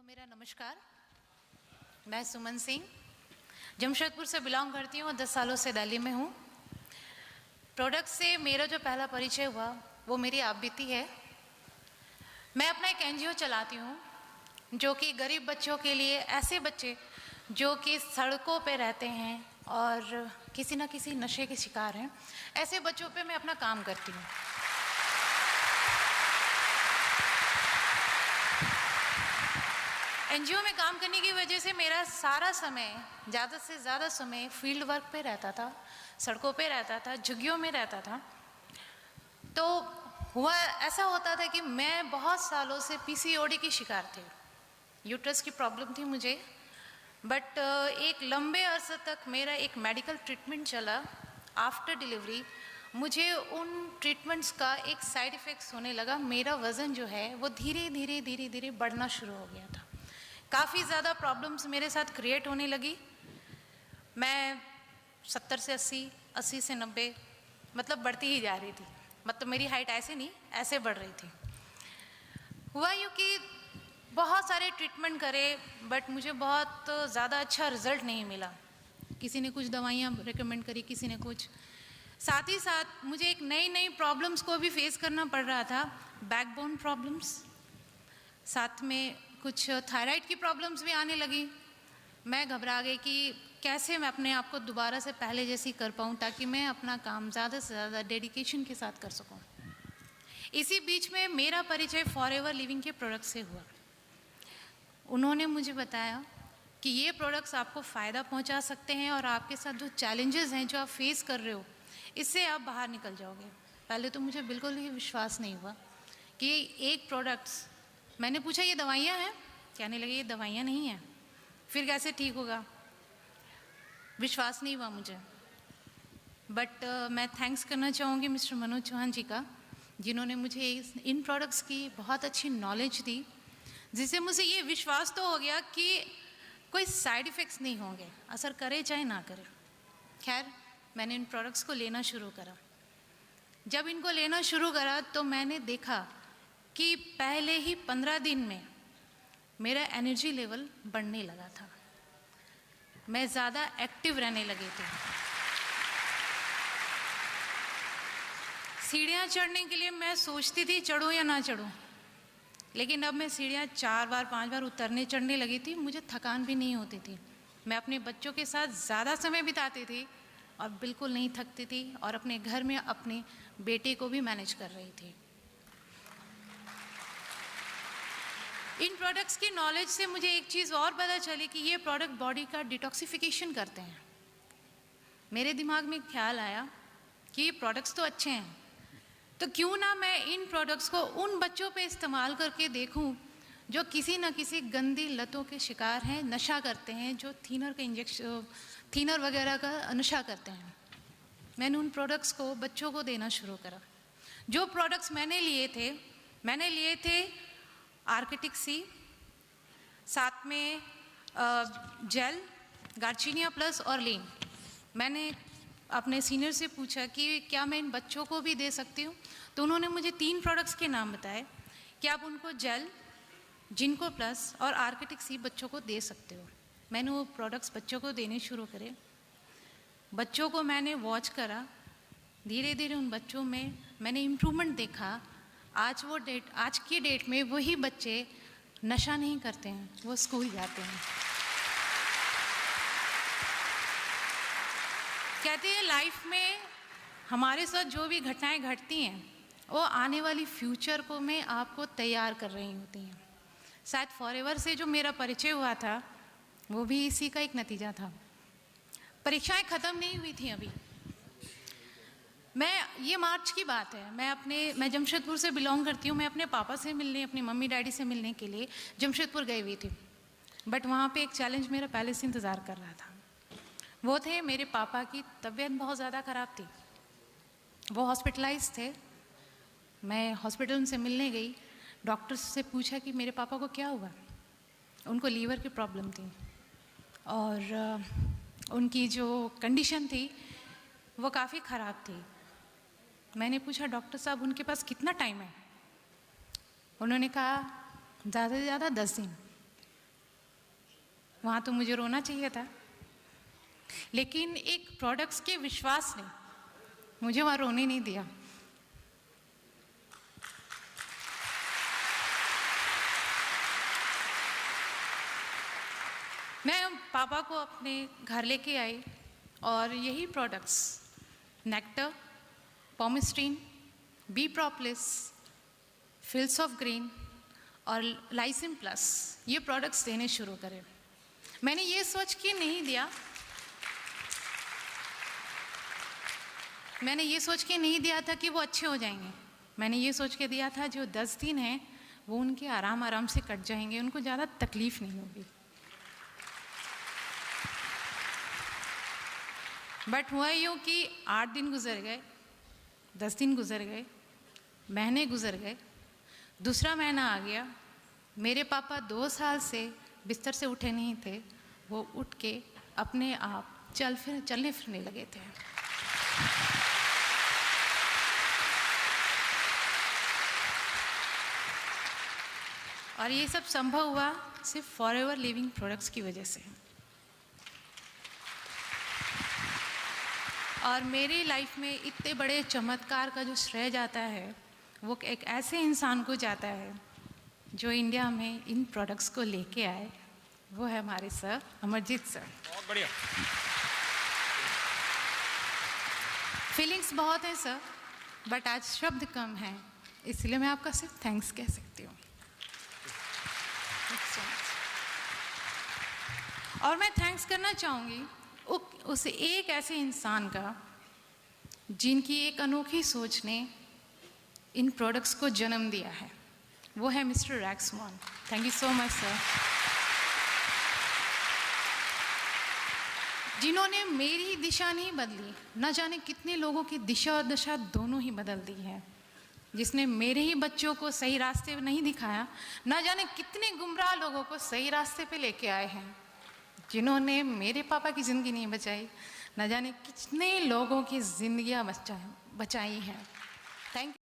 मेरा नमस्कार। मैं सुमन सिंह जमशेदपुर से बिलोंग करती हूँ और 10 सालों से दिल्ली में हूँ। प्रोडक्ट से मेरा जो पहला परिचय हुआ वो मेरी आप बीती है। मैं अपना एक एनजीओ चलाती हूँ जो कि गरीब बच्चों के लिए, ऐसे बच्चे जो कि सड़कों पे रहते हैं और किसी न किसी नशे के शिकार हैं, ऐसे बच्चों पे मैं अपना काम करती हूँ। एनजीओ में काम करने की वजह से मेरा सारा समय, ज़्यादा से ज़्यादा समय फील्ड वर्क पे रहता था, सड़कों पे रहता था, झुग्गियों में रहता था। तो हुआ ऐसा होता था कि मैं बहुत सालों से पीसीओडी की शिकार थी। यूट्रस की प्रॉब्लम थी मुझे, बट एक लंबे अरसे तक मेरा एक मेडिकल ट्रीटमेंट चला। आफ्टर डिलीवरी मुझे उन ट्रीटमेंट्स का एक साइड इफ़ेक्ट्स होने लगा। मेरा वज़न जो है वो धीरे धीरे बढ़ना शुरू हो गया था। काफ़ी ज़्यादा प्रॉब्लम्स मेरे साथ क्रिएट होने लगी। मैं 70 से 80, 80 से 90 मतलब बढ़ती ही जा रही थी। मतलब मेरी हाइट ऐसे नहीं, ऐसे बढ़ रही थी। हुआ यूँ कि बहुत सारे ट्रीटमेंट करे बट मुझे बहुत ज़्यादा अच्छा रिजल्ट नहीं मिला। किसी ने कुछ दवाइयाँ रिकमेंड करी, किसी ने कुछ। साथ ही साथ मुझे एक नई प्रॉब्लम्स को भी फेस करना पड़ रहा था। बैकबोन प्रॉब्लम्स, साथ में कुछ थायराइड की प्रॉब्लम्स भी आने लगी। मैं घबरा गई कि कैसे मैं अपने आप को दोबारा से पहले जैसी कर पाऊँ ताकि मैं अपना काम ज़्यादा से ज़्यादा डेडिकेशन के साथ कर सकूँ। इसी बीच में मेरा परिचय फॉरएवर लिविंग के प्रोडक्ट से हुआ। उन्होंने मुझे बताया कि ये प्रोडक्ट्स आपको फ़ायदा पहुंचा सकते हैं और आपके साथ जो चैलेंजेस हैं जो आप फेस कर रहे हो, इससे आप बाहर निकल जाओगे। पहले तो मुझे बिल्कुल ही विश्वास नहीं हुआ कि एक प्रोडक्ट्स, मैंने पूछा ये दवाइयाँ हैं? कहने लगे ये दवाइयाँ नहीं हैं। फिर कैसे ठीक होगा? विश्वास नहीं हुआ मुझे। बट मैं थैंक्स करना चाहूँगी मिस्टर मनोज चौहान जी का, जिन्होंने मुझे इन प्रोडक्ट्स की बहुत अच्छी नॉलेज दी, जिससे मुझे ये विश्वास तो हो गया कि कोई साइड इफ़ेक्ट्स नहीं होंगे, असर करे चाहे ना करे। खैर, मैंने इन प्रोडक्ट्स को लेना शुरू करा। जब इनको लेना शुरू करा तो मैंने देखा कि पहले ही 15 दिन में मेरा एनर्जी लेवल बढ़ने लगा था। मैं ज़्यादा एक्टिव रहने लगी थी। सीढ़ियाँ चढ़ने के लिए मैं सोचती थी चढ़ूँ या ना चढ़ूँ, लेकिन अब मैं सीढ़ियाँ 4 बार 5 बार उतरने चढ़ने लगी थी। मुझे थकान भी नहीं होती थी। मैं अपने बच्चों के साथ ज़्यादा समय बिताती थी और बिल्कुल नहीं थकती थी, और अपने घर में अपने बेटे को भी मैनेज कर रही थी। इन प्रोडक्ट्स की नॉलेज से मुझे एक चीज़ और पता चली कि ये प्रोडक्ट बॉडी का डिटॉक्सिफिकेशन करते हैं। मेरे दिमाग में ख्याल आया कि ये प्रोडक्ट्स तो अच्छे हैं, तो क्यों ना मैं इन प्रोडक्ट्स को उन बच्चों पे इस्तेमाल करके देखूं जो किसी न किसी गंदी लतों के शिकार हैं, नशा करते हैं, जो थीनर का थीनर वगैरह का नशा करते हैं। मैंने उन प्रोडक्ट्स को बच्चों को देना शुरू करा। जो प्रोडक्ट्स मैंने लिए थे आर्किटिक सी, साथ में जेल, गार्चिनिया प्लस और लीन। मैंने अपने सीनियर से पूछा कि क्या मैं इन बच्चों को भी दे सकती हूँ, तो उन्होंने मुझे 3 प्रोडक्ट्स के नाम बताए कि आप उनको जेल, जिनको प्लस और आर्किटिक सी बच्चों को दे सकते हो। मैंने वो प्रोडक्ट्स बच्चों को देने शुरू करे। बच्चों को मैंने वॉच करा। धीरे धीरे उन बच्चों में मैंने इम्प्रूवमेंट देखा। आज की डेट में वही बच्चे नशा नहीं करते हैं, वो स्कूल जाते हैं। कहते हैं लाइफ में हमारे साथ जो भी घटनाएं घटती हैं वो आने वाली फ्यूचर को में आपको तैयार कर रही होती हैं। शायद फॉरएवर से जो मेरा परिचय हुआ था वो भी इसी का एक नतीजा था। परीक्षाएं ख़त्म नहीं हुई थी अभी। ये मार्च की बात है। मैं जमशेदपुर से बिलोंग करती हूँ। मैं अपने पापा से मिलने, अपनी मम्मी डैडी से मिलने के लिए जमशेदपुर गई हुई थी। बट वहाँ पे एक चैलेंज मेरा पहले से इंतज़ार कर रहा था। वो थे, मेरे पापा की तबीयत बहुत ज़्यादा ख़राब थी। वो हॉस्पिटलाइज थे। मैं हॉस्पिटल उनसे मिलने गई। डॉक्टर से पूछा कि मेरे पापा को क्या हुआ। उनको लीवर की प्रॉब्लम थी और उनकी जो कंडीशन थी वो काफ़ी ख़राब थी। मैंने पूछा डॉक्टर साहब उनके पास कितना टाइम है। उन्होंने कहा ज़्यादा से ज़्यादा 10 दिन। वहाँ तो मुझे रोना चाहिए था, लेकिन एक प्रोडक्ट्स के विश्वास ने मुझे वहाँ रोने नहीं दिया। मैं पापा को अपने घर लेके आई और यही प्रोडक्ट्स नेक्टर, पॉमिस्ट्रीन, bee propolis, fields of green और लाइसिन प्लस ये प्रोडक्ट्स देने शुरू करे। मैंने ये सोच के नहीं दिया, था कि वो अच्छे हो जाएंगे। मैंने ये सोच के दिया था जो 10 दिन हैं वो उनके आराम से कट जाएंगे, उनको ज़्यादा तकलीफ नहीं होगी। बट हुआ यूँ कि 8 दिन गुजर गए, 10 दिन गुजर गए, महीने गुजर गए, दूसरा महीना आ गया। मेरे पापा 2 साल से बिस्तर से उठे नहीं थे। वो उठ के अपने आप चलने फिरने लगे थे। और ये सब संभव हुआ सिर्फ फॉरएवर लिविंग प्रोडक्ट्स की वजह से। और मेरी लाइफ में इतने बड़े चमत्कार का जो श्रेय जाता है वो एक ऐसे इंसान को जाता है जो इंडिया में इन प्रोडक्ट्स को लेके आए, वो है हमारे सर अमरजीत सर। बहुत बढ़िया। फीलिंग्स बहुत हैं सर, बट आज शब्द कम हैं, इसलिए मैं आपका सिर्फ थैंक्स कह सकती हूँ। और मैं थैंक्स करना चाहूँगी उस एक ऐसे इंसान का जिनकी एक अनोखी सोच ने इन प्रोडक्ट्स को जन्म दिया है। वो है mister Rex Vaughn. Thank you so much sir, जिन्होंने मेरी दिशा नहीं बदली, न जाने कितने लोगों की दिशा और दशा दोनों ही बदल दी है। जिसने मेरे ही बच्चों को सही रास्ते पे नहीं दिखाया, न जाने कितने गुमराह लोगों को सही रास्ते पे लेके आए हैं। जिन्होंने मेरे पापा की ज़िंदगी नहीं बचाई, न जाने कितने लोगों की ज़िंदगियाँ बचाई हैं। Thank you.